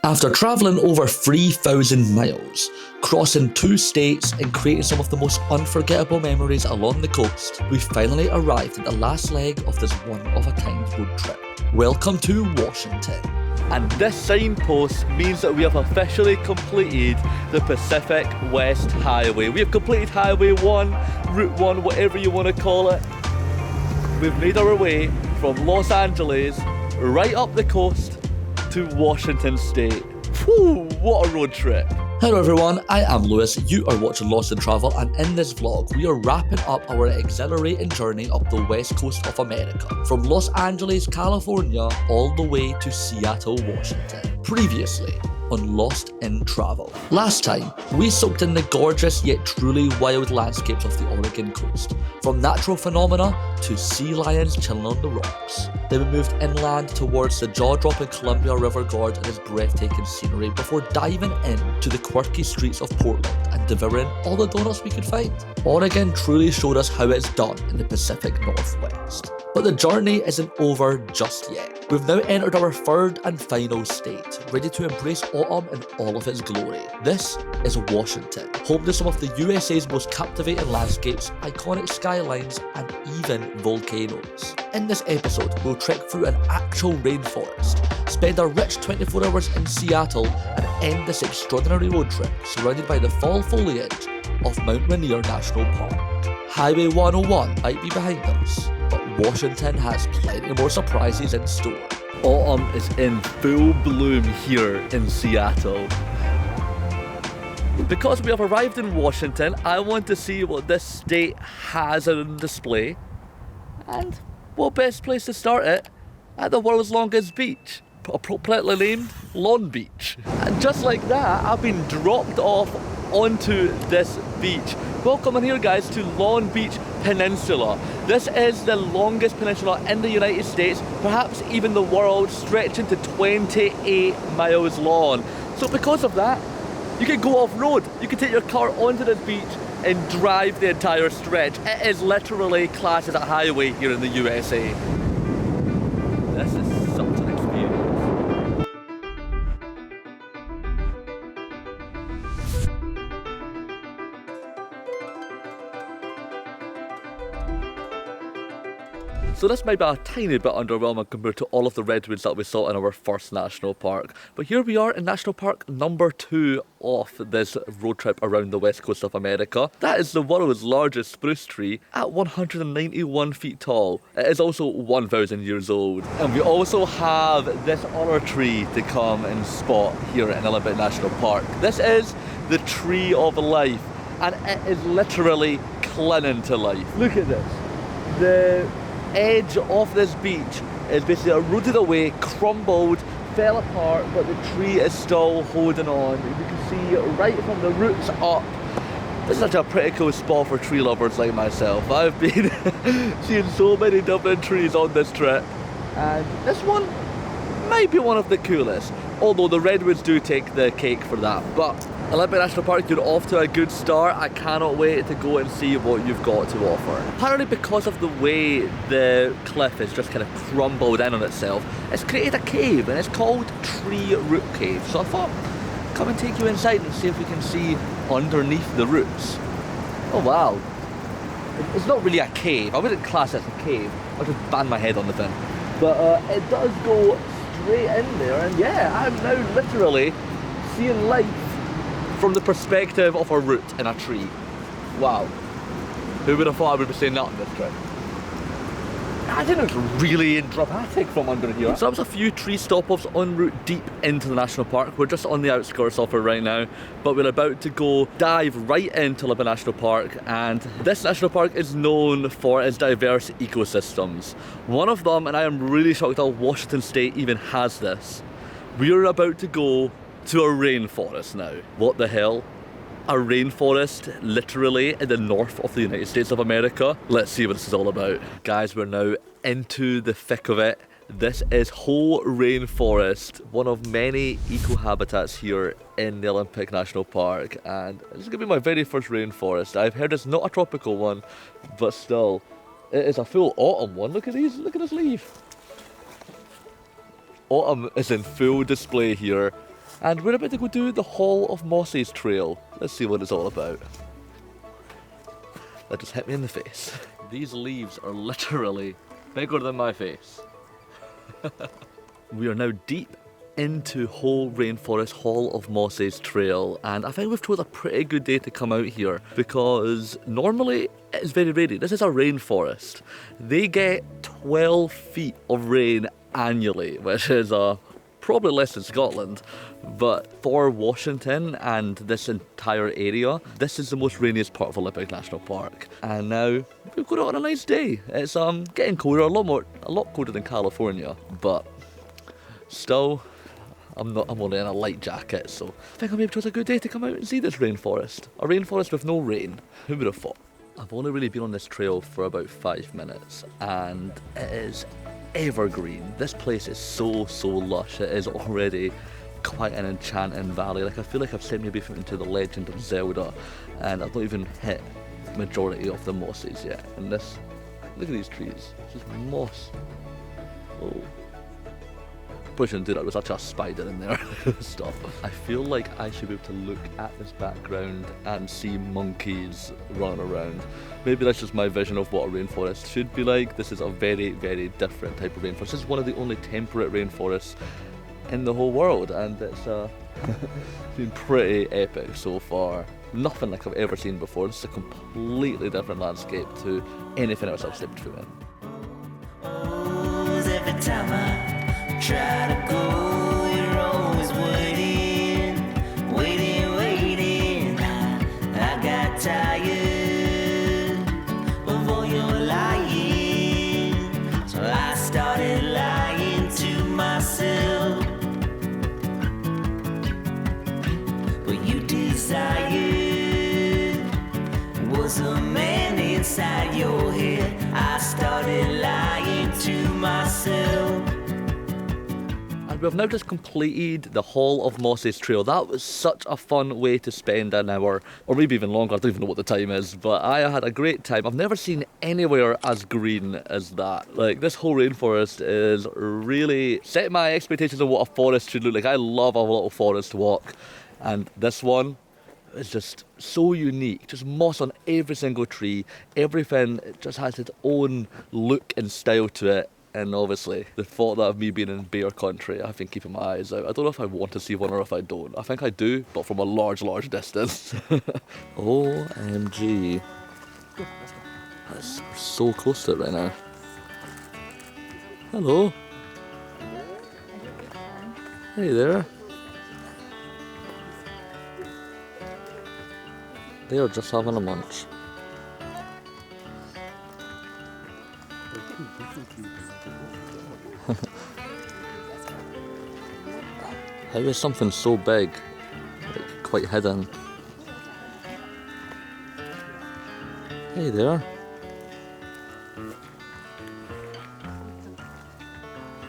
After travelling over 3,000 miles, crossing 2 states and creating some of the most unforgettable memories along the coast, we finally arrived at the last leg of this one-of-a-kind road trip. Welcome to Washington. And this signpost means that we have officially completed the Pacific West Highway. We have completed Highway 1, Route 1, whatever you want to call it. We've made our way from Los Angeles right up the coast to Washington State. Whew, what a road trip. Hello everyone, I am Lewis, you are watching Lost in Travel, and in this vlog we are wrapping up our exhilarating journey up the west coast of America, from Los Angeles, California, all the way to Seattle, Washington. Previously on Lost in Travel. Last time, we soaked in the gorgeous yet truly wild landscapes of the Oregon coast, from natural phenomena to sea lions chilling on the rocks. Then we moved inland towards the jaw-dropping Columbia River Gorge and its breathtaking scenery before diving into the quirky streets of Portland and devouring all the donuts we could find. Oregon truly showed us how it's done in the Pacific Northwest. But the journey isn't over just yet. We've now entered our third and final state, ready to embrace autumn in all of its glory. This is Washington, home to some of the USA's most captivating landscapes, iconic skylines, and even volcanoes. In this episode, we'll trek through an actual rainforest, spend a rich 24 hours in Seattle, and end this extraordinary road trip surrounded by the fall foliage of Mount Rainier National Park. Highway 101 might be behind us, but Washington has plenty more surprises in store. Autumn is in full bloom here in Seattle. Because we have arrived in Washington, I want to see what this state has on display. And what best place to start it at the world's longest beach, appropriately named Long Beach. And just like that, I've been dropped off onto this beach. Welcome in here, guys, to Long Beach Peninsula. This is the longest peninsula in the United States, perhaps even the world, stretching to 28 miles long. So because of that, you can go off-road. You can take your car onto this beach and drive the entire stretch. It is literally classed as a highway here in the USA. This is such an experience. So this might be a tiny bit underwhelming compared to all of the redwoods that we saw in our first national park. But here we are in National Park number 2 of this road trip around the west coast of America. That is the world's largest spruce tree at 191 feet tall. It is also 1,000 years old. And we also have this other tree to come and spot here in Olympic National Park. This is the Tree of Life, and it is literally clinging to life. Look at this. The edge of this beach is basically eroded away, crumbled, fell apart, but the tree is still holding on. You can see right from the roots up. This is actually a pretty cool spot for tree lovers like myself. I've been seeing so many different trees on this trip, and this one might be one of the coolest, although the redwoods do take the cake for that. But Olympic National Park, you're off to a good start. I cannot wait to go and see what you've got to offer. Apparently, because of the way the cliff is just kind of crumbled in on itself, it's created a cave, and it's called Tree Root Cave. So I thought, come and take you inside and see if we can see underneath the roots. Oh wow. It's not really a cave. I wouldn't class it as a cave. I'll just bang my head on the thing. But it does go straight in there, and yeah, I'm now literally seeing life from the perspective of a root in a tree. Wow. Who would have thought I would be saying that on this trip? I think it's really dramatic from under here. So that was a few tree stop-offs en route deep into the national park. We're just on the outskirts of it right now, but we're about to go dive right into Olympic National Park, and this national park is known for its diverse ecosystems. One of them, and I am really shocked that Washington State even has this. We are about to go to a rainforest now. What the hell? A rainforest literally in the north of the United States of America? Let's see what this is all about. Guys, we're now into the thick of it. This is Hoh Rainforest, one of many eco-habitats here in the Olympic National Park, and this is going to be my very first rainforest. I've heard it's not a tropical one, but still, it is a full autumn one. Look at these, look at this leaf. Autumn is in full display here. And we're about to go do the Hall of Mosses trail. Let's see what it's all about. That just hit me in the face. These leaves are literally bigger than my face. We are now deep into Hoh Rainforest Hall of Mosses trail, and I think we've chose a pretty good day to come out here because normally it's very rainy. This is a rainforest. They get 12 feet of rain annually, which is probably less than Scotland, but for Washington and this entire area, this is the most rainiest part of Olympic National Park. And now we've got it on a nice day. It's getting colder, a lot colder than California, but still, I'm only in a light jacket, so I think I maybe chose a good day to come out and see this rainforest. A rainforest with no rain. Who would have thought? I've only really been on this trail for about 5 minutes, and it is evergreen. This place is so lush. It is already quite an enchanting valley. Like, I feel like I've stepped maybe into the Legend of Zelda, and I've not even hit the majority of the mosses yet. And this, look at these trees. It's just moss. Oh. Probably shouldn't do that, there's actually a spider in there. Stop. I feel like I should be able to look at this background and see monkeys running around. Maybe that's just my vision of what a rainforest should be like. This is a very different type of rainforest. This is one of the only temperate rainforests in the whole world, and it's been pretty epic so far. Nothing like I've ever seen before. This is a completely different landscape to anything else I've stepped through in. Every time I try to go, you're always waiting. I got tired of all your lying, so I started lying to myself. What you desired was a man inside your head. I started lying to myself. We have now just completed the Hall of Mosses trail. That was such a fun way to spend an hour, or maybe even longer. I don't even know what the time is, but I had a great time. I've never seen anywhere as green as that. Like, this whole rainforest is really set my expectations of what a forest should look like. I love a little forest walk, and this one is just so unique. Just moss on every single tree. Everything just has its own look and style to it. And obviously, the thought that of me being in bear country, I've been keeping my eyes out. I don't know if I want to see one or if I don't. I think I do, but from a large distance. OMG. That's so close to it right now. Hello. Hey there. They are just having a munch. How is something so big, like, quite hidden? Hey there.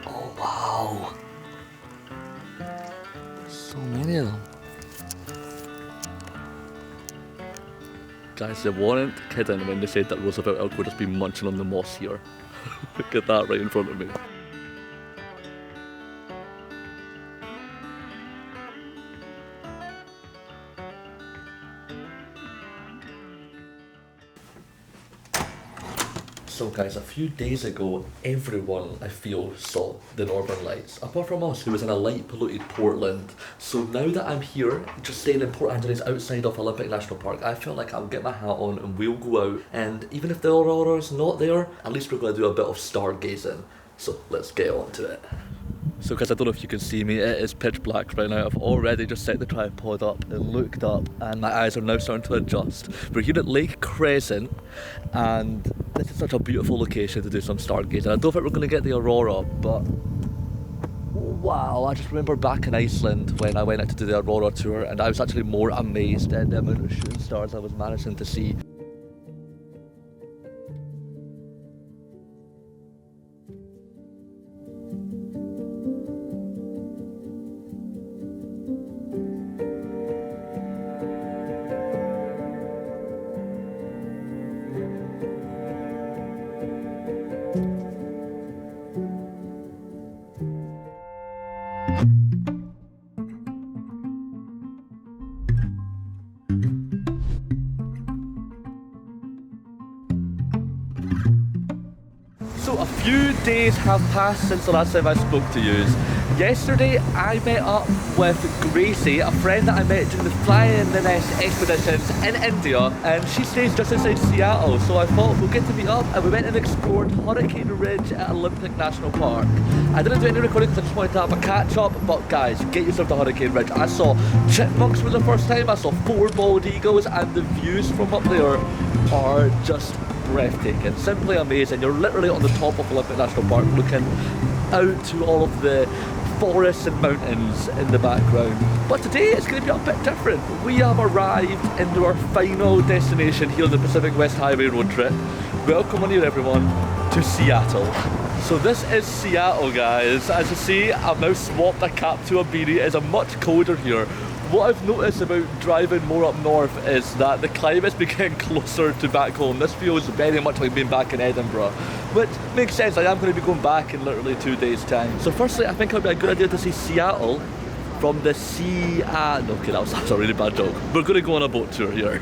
Oh wow. So many of them. Guys, they weren't kidding when they said that Roosevelt elk would just be munching on the moss here. Look at that right in front of me. So guys, a few days ago, everyone, I feel, saw the Northern Lights, apart from us, who was in a light polluted Portland. So now that I'm here, just staying in Port Angeles outside of Olympic National Park, I feel like I'll get my hat on and we'll go out, and even if the aurora's not there, at least we're going to do a bit of stargazing. So let's get on to it. So guys, I don't know if you can see me, it is pitch black right now. I've already just set the tripod up and looked up, and my eyes are now starting to adjust. We're here at Lake Crescent, and this is such a beautiful location to do some stargazing. I don't think we're going to get the aurora, but wow, I just remember back in Iceland when I went out to do the aurora tour, and I was actually more amazed at the amount of shooting stars I was managing to see. few days have passed since the last time I spoke to you. Yesterday I met up with Gracie, a friend that I met during the Fly in the Nest expeditions in India, and she stays just outside Seattle, so I thought we'll get to meet up, and we went and explored Hurricane Ridge at Olympic National Park. I didn't do any recording because I just wanted to have a catch up, but guys, get yourself to Hurricane Ridge. I saw chipmunks for the first time, I saw 4 bald eagles, and the views from up there are just breathtaking, simply amazing. You're literally on the top of Olympic National Park looking out to all of the forests and mountains in the background. But today it's going to be a bit different. We have arrived into our final destination here on the Pacific West Highway road trip. Welcome on here everyone to Seattle. So this is Seattle, guys. As you see, I've now swapped a cap to a beanie. It's much colder here. What I've noticed about driving more up north is that the climate's becoming closer to back home. This feels very much like being back in Edinburgh, which makes sense. I am going to be going back in literally 2 days' time. So firstly, I think it would be a good idea to see Seattle from the sea. Okay, that's a really bad joke. We're going to go on a boat tour here.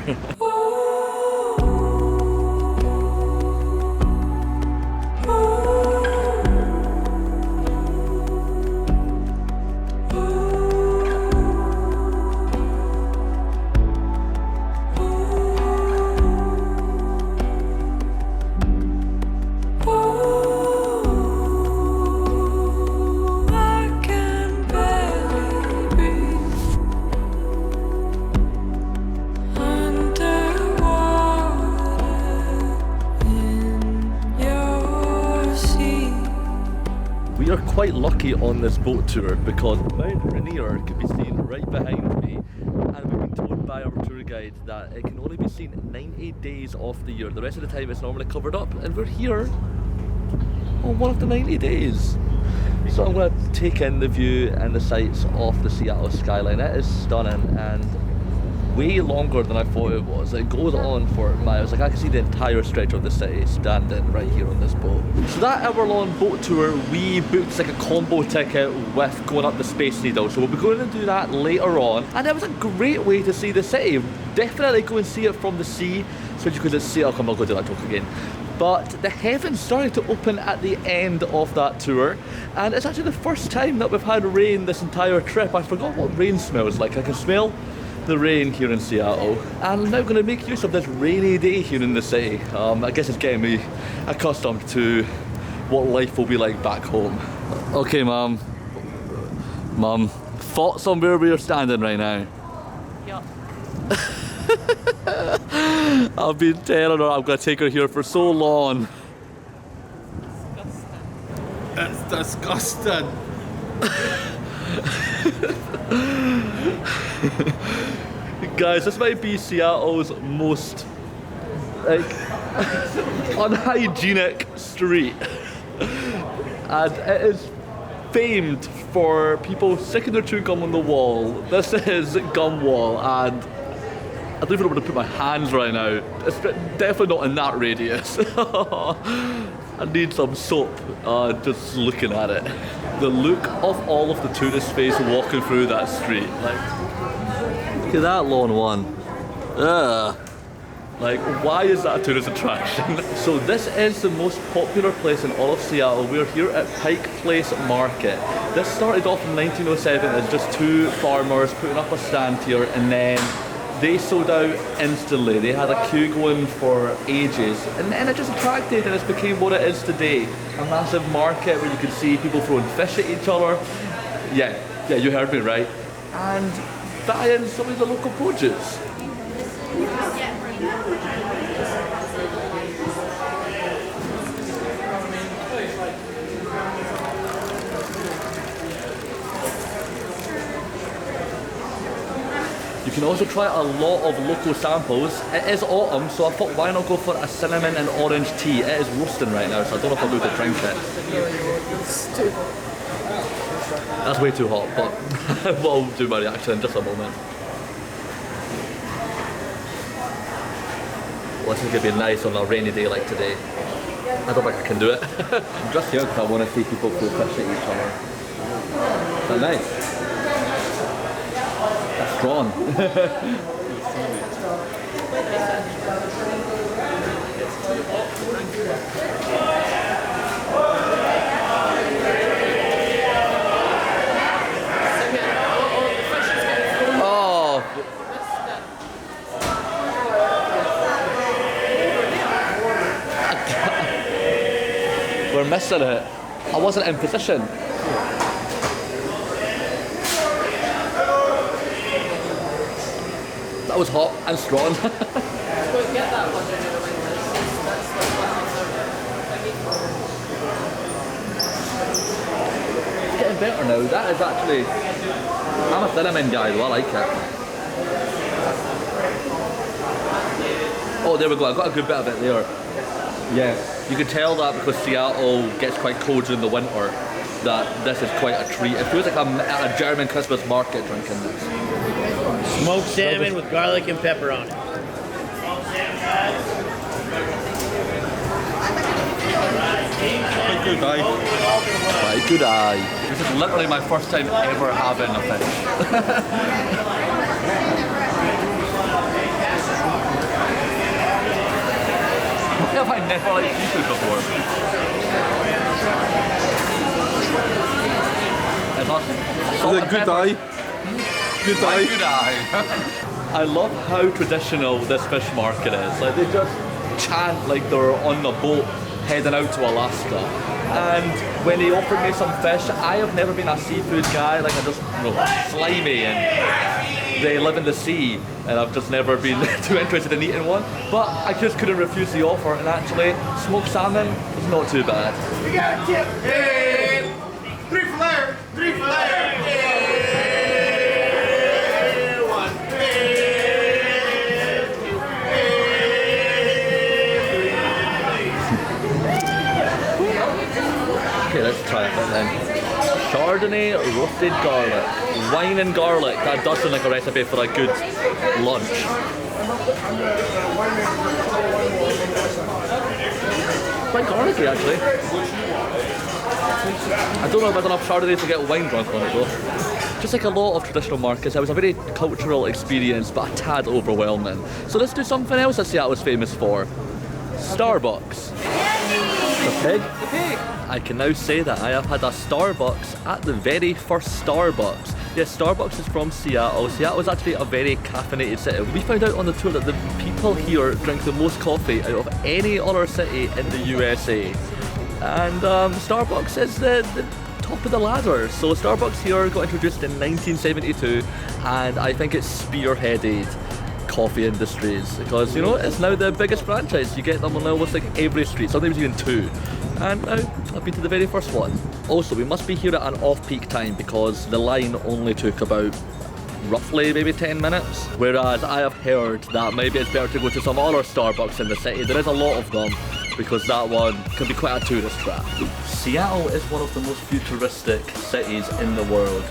We are quite lucky on this boat tour because Mount Rainier can be seen right behind me, and we've been told by our tour guide that it can only be seen 90 days of the year. The rest of the time it's normally covered up, and we're here on one of the 90 days. So I'm going to take in the view and the sights of the Seattle skyline. It is stunning and way longer than I thought it was. It goes on for miles. Like I can see the entire stretch of the city standing right here on this boat. So that hour-long boat tour, we booked like a combo ticket with going up the Space Needle. So we'll be going to do that later on. And it was a great way to see the city. Definitely go and see it from the sea, especially because it's sea. I'll go do that joke again. But the heavens started to open at the end of that tour, and it's actually the first time that we've had rain this entire trip. I forgot what rain smells like. I can smell the rain here in Seattle, and I'm now going to make use of this rainy day here in the city. I guess it's getting me accustomed to what life will be like back home. Okay, Mum, thoughts on where we are standing right now? Yeah. I've been telling her I'm going to take her here for so long. That's disgusting. Guys, this might be Seattle's most unhygienic street, and it is famed for people sticking their chewing gum on the wall. This is gum wall, and I don't even know where to put my hands right now. It's definitely not in that radius. I need some soap just looking at it. The look of all of the tourist face walking through that street. Like, look at that lone one. Ugh. Like, why is that a tourist attraction? So this is the most popular place in all of Seattle. We're here at Pike Place Market. This started off in 1907 as just 2 farmers putting up a stand here, and then they sold out instantly. They had a queue going for ages, and then it just attracted, and it's became what it is today. A massive market where you can see people throwing fish at each other. Yeah, you heard me right. And buying some of the local produce. You can also try a lot of local samples. It is autumn, so I thought why not go for a cinnamon and orange tea. It is roasting right now, so I don't know if I'll be able to drink it. It's too hot. That's way too hot, but we'll do my reaction in just a moment. Well, this is going to be nice on a rainy day like today. I don't think I can do it. I'm just here because I want to see people throw fish at each other. Is that nice? That's strong. ice in it. I wasn't in position. That was hot and strong. It's getting better now. That is actually... I'm a cinnamon guy though, I like it. Oh, there we go. I got a good bit of it there. Yeah, you can tell that because Seattle gets quite cold during the winter, that this is quite a treat. It feels like I'm at a German Christmas market drinking this. Smoked salmon with garlic and pepper on it. Quite good eye. Right, good eye. This is literally my first time ever having a fish. Why have I never liked seafood before? It's awesome. Salt Is and it good pepper. eye? Good eye. Good eye. I love how traditional this fish market is. Like they just chant like they're on the boat heading out to Alaska. And when they offered me some fish, I have never been a seafood guy. Like I just, slimy and they live in the sea, and I've just never been too interested in eating one. But I just couldn't refuse the offer, and actually, smoked salmon is not too bad. We got a tip. Hey, 3 for Larry. 3 for Larry. Hey, 1. Okay, let's try it then. Chardonnay roasted garlic. Wine and garlic. That does sound like a recipe for a good lunch. Quite garlicky actually. I don't know if I've enough Chardonnay to get wine drunk on it though. Just like a lot of traditional markets, it was a very cultural experience, but a tad overwhelming. So let's do something else that Seattle is famous for. Starbucks. The pig? The pig! I can now say that I have had a Starbucks at the very first Starbucks. Yes, Starbucks is from Seattle. Seattle is actually a very caffeinated city. We found out on the tour that the people here drink the most coffee out of any other city in the USA. And Starbucks is the top of the ladder. So Starbucks here got introduced in 1972, and I think it spearheaded coffee industries because it's now the biggest franchise. You get them on almost like every street, sometimes even 2. And now I've been to the very first one. Also, we must be here at an off-peak time because the line only took about roughly maybe 10 minutes. Whereas I have heard that maybe it's better to go to some other Starbucks in the city. There is a lot of them because that one can be quite a tourist trap. Seattle is one of the most futuristic cities in the world.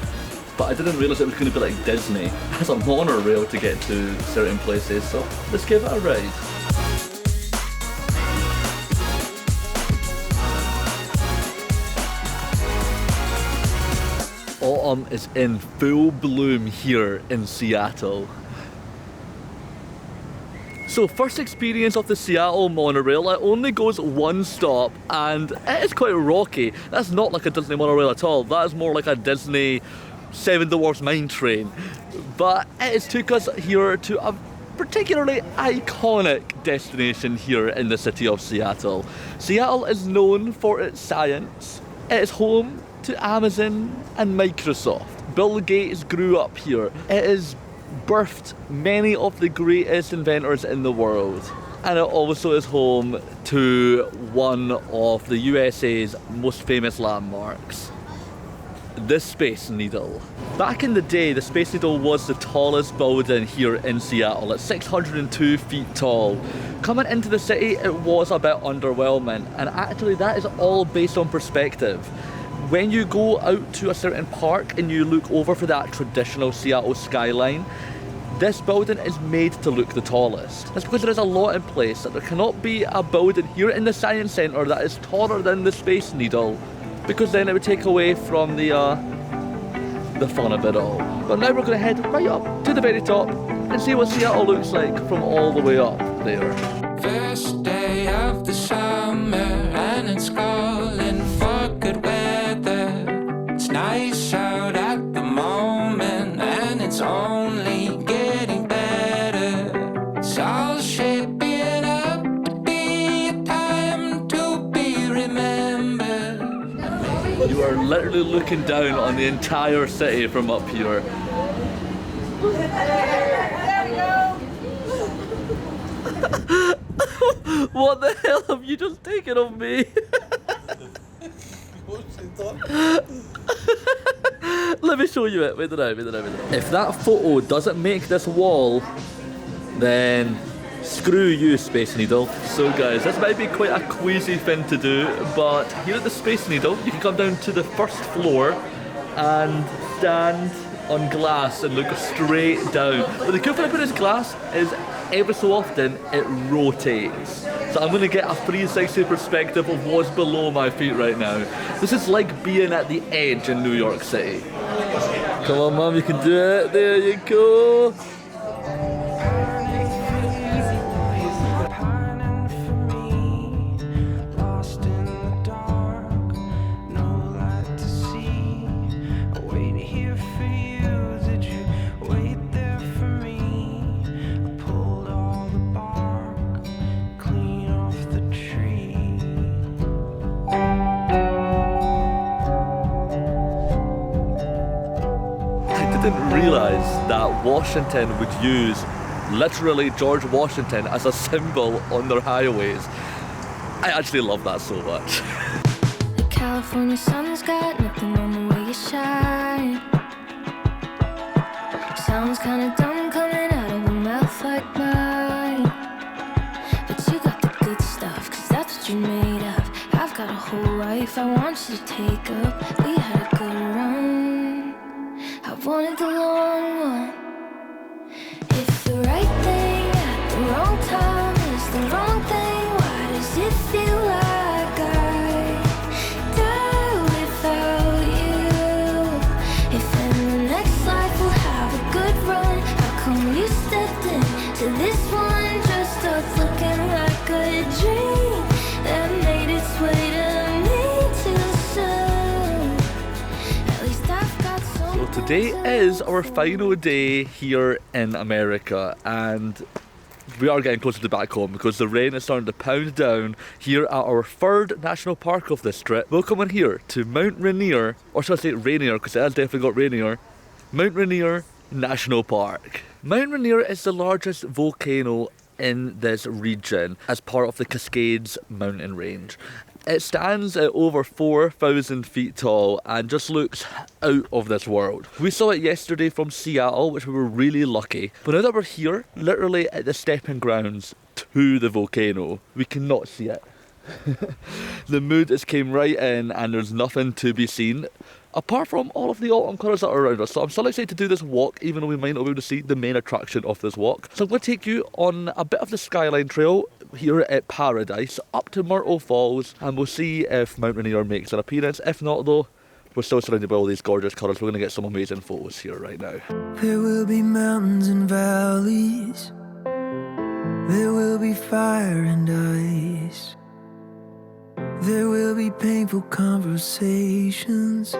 But I didn't realise it was going to be like Disney. There's a monorail to get to certain places, so let's give it a ride. Autumn is in full bloom here in Seattle. So first experience of the Seattle monorail, it only goes one stop and it is quite rocky. That's not like a Disney monorail at all. That is more like a Disney Seven Dwarfs Mine Train. But it has took us here to a particularly iconic destination here in the city of Seattle. Seattle is known for its science. It is home to Amazon and Microsoft. Bill Gates grew up here. It has birthed many of the greatest inventors in the world. And it also is home to one of the USA's most famous landmarks, the Space Needle. Back in the day, the Space Needle was the tallest building here in Seattle at 602 feet tall. Coming into the city, it was a bit underwhelming, and actually that is all based on perspective. When you go out to a certain park and you look over for that traditional Seattle skyline, this building is made to look the tallest. That's because there is a law in place that there cannot be a building here in the Science Centre that is taller than the Space Needle, because then it would take away from the fun of it all. But now we're going to head right up to the very top and see what Seattle looks like from all the way up there. First day of the summer and it's calling for good weather. It's nice out at the moment and it's only getting better. It's all shaping up to be a time to be remembered. literally looking down on the entire city from up here. What the hell have you just taken of me? Let me show you it. Wait a minute. If that photo doesn't make this wall, then screw you, Space Needle. So guys, this might be quite a queasy thing to do, but here at the Space Needle, you can come down to the first floor and stand on glass and look straight down. But the cool thing about this glass is every so often it rotates. So I'm going to get a 360 perspective of what's below my feet right now. This is like being at the edge in New York City. Come on, Mum, you can do it. There you go. I didn't realise that Washington would use literally George Washington as a symbol on their highways. I actually love that so much. The California sun's got nothing on the way you shine. Sounds kinda dumb coming out of a mouth like mine, but you got the good stuff, 'cause that's what you're made of. I've got a whole life I want you to take up. We had a good run, I wanted the long one. If the right thing at the wrong time is the wrong thing, why does it feel like I die without you? If in the next life we'll have a good run, how come you stepped into this one dressed up looking like a dream that made its way to me too soon? At least I've got So today is our final day here in America, and we are getting closer to back home because the rain is starting to pound down here at our third national park of this trip. We're coming here to Mount Rainier, or should I say Rainier, because it has definitely got Rainier. Mount Rainier National Park. Mount Rainier is the largest volcano in this region as part of the Cascades mountain range. It stands at over 4,000 feet tall and just looks out of this world. We saw it yesterday from Seattle, which we were really lucky. But now that we're here, literally at the stepping grounds to the volcano, we cannot see it. The mood has came right in and there's nothing to be seen apart from all of the autumn colours that are around us. So I'm still excited to do this walk, even though we might not be able to see the main attraction of this walk. So I'm going to take you on a bit of the Skyline Trail here at Paradise up to Myrtle Falls, and we'll see if Mount Rainier makes an appearance. If not though, we're still surrounded by all these gorgeous colours. We're going to get some amazing photos here right now. There will be mountains and valleys. There will be fire and ice. There will be painful conversations.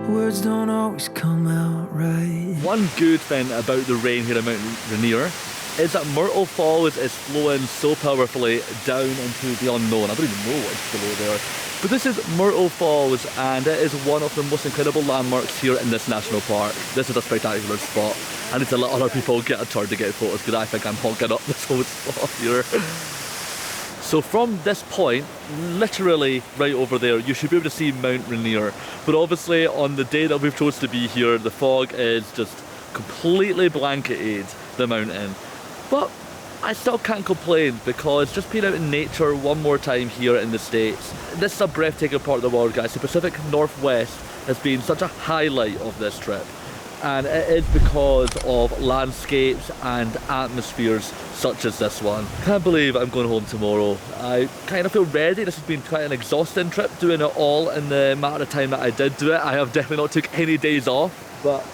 Words don't always come out right. One good thing about the rain here at Mount Rainier is that Myrtle Falls is flowing so powerfully down into the unknown. I don't even know what's below there. But this is Myrtle Falls, and it is one of the most incredible landmarks here in this national park. This is a spectacular spot. I need to let other people get a turn to get photos because I think I'm honking up this whole spot here. So from this point, literally right over there, you should be able to see Mount Rainier. But obviously on the day that we've chose to be here, the fog is just completely blanketed the mountain. But I still can't complain because just being out in nature one more time here in the States, this is a breathtaking part of the world, guys. The Pacific Northwest has been such a highlight of this trip. And it is because of landscapes and atmospheres such as this one. Can't believe I'm going home tomorrow. I kind of feel ready. This has been quite an exhausting trip, doing it all in the amount of time that I did do it. I have definitely not took any days off, but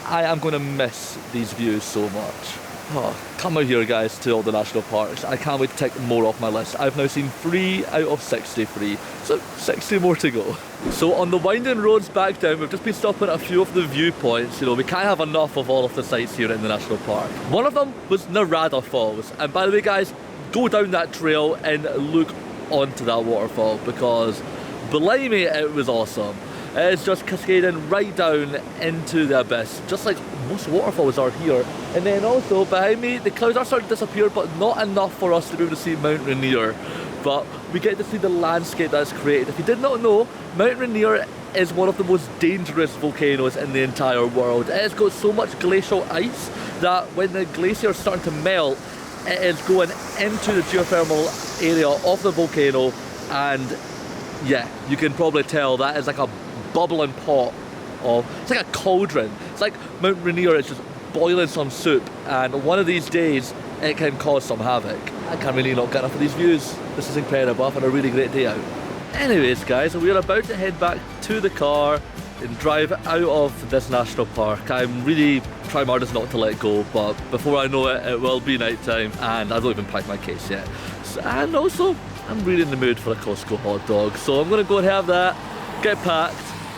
I am going to miss these views so much. Oh, come out here, guys, to all the national parks. I can't wait to take more off my list. I've now seen 3 out of 63, so 60 more to go. So on the winding roads back down, we've just been stopping at a few of the viewpoints. You know, we can't have enough of all of the sights here in the national park. One of them was Narada Falls, and by the way, guys, go down that trail and look onto that waterfall because blimey, it was awesome. It's just cascading right down into the abyss, just like most waterfalls are here. And then also behind me, the clouds are starting to disappear, but not enough for us to be able to see Mount Rainier. But we get to see the landscape that's created. If you did not know, Mount Rainier is one of the most dangerous volcanoes in the entire world. It has got so much glacial ice that when the glacier is starting to melt, it is going into the geothermal area of the volcano, and yeah, you can probably tell that is like a bubbling pot of, it's like a cauldron. It's like Mount Rainier is just boiling some soup, and one of these days it can cause some havoc. I can't really not get enough of these views. This is incredible. I've had a really great day out. Anyways guys, we are about to head back to the car and drive out of this national park. I'm really trying my hardest not to let go, but before I know it, it will be night time, and I don't even pack my case yet. And also, I'm really in the mood for a Costco hot dog, so I'm going to go and have that, get packed,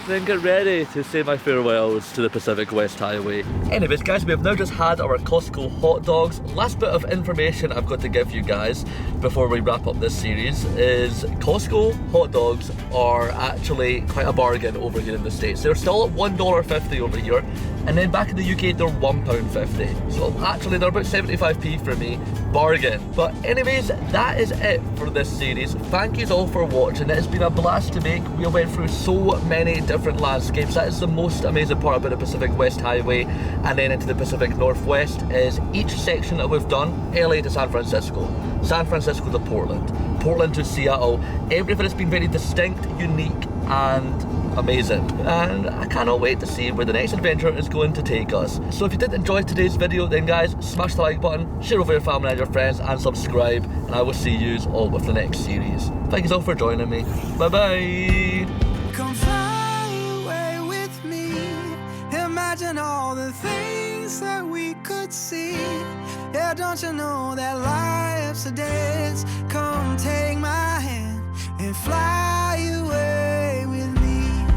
then get ready to say my farewells to the Pacific West Highway. Anyways guys, we have now just had our Costco hot dogs. Last bit of information I've got to give you guys before we wrap up this series is Costco hot dogs are actually quite a bargain over here in the States. They're still at $1.50 over here, and then back in the UK they're £1.50. So actually they're about 75p for me. Bargain. But anyways, that is it for this series. Thank you all for watching. It has been a blast to make. We went through so many different landscapes. That is the most amazing part about the Pacific West Highway, and then into the Pacific Northwest is each section that we've done. LA to San Francisco, San Francisco to Portland, Portland to Seattle. Everything has been very distinct, unique and amazing, and I cannot wait to see where the next adventure is going to take us. So if you did enjoy today's video, then guys, smash the like button, share over your family and your friends, and subscribe, and I will see you all with the next series. Thank you all for joining me. Bye bye. Come fly away with me. Imagine all the things that we could see. Yeah, don't you know that life's a dance? Come take my hand and fly away.